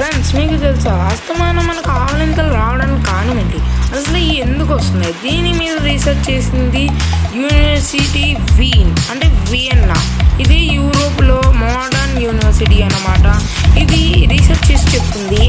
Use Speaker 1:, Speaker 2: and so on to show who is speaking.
Speaker 1: Friends, మీకు తెలుసా అస్తమానం మనకు ఆవలింతలు రావడానికి కారణం ఏంటి? అసలు ఇవి ఎందుకు వస్తున్నాయి? దీని మీద రీసెర్చ్ చేసింది యూనివర్సిటీ వీన్ అంటే వియన్నా. ఇది యూరోప్లో మోడర్న్ యూనివర్సిటీ అన్నమాట. ఇది రీసెర్చ్ చేసి చెప్తుంది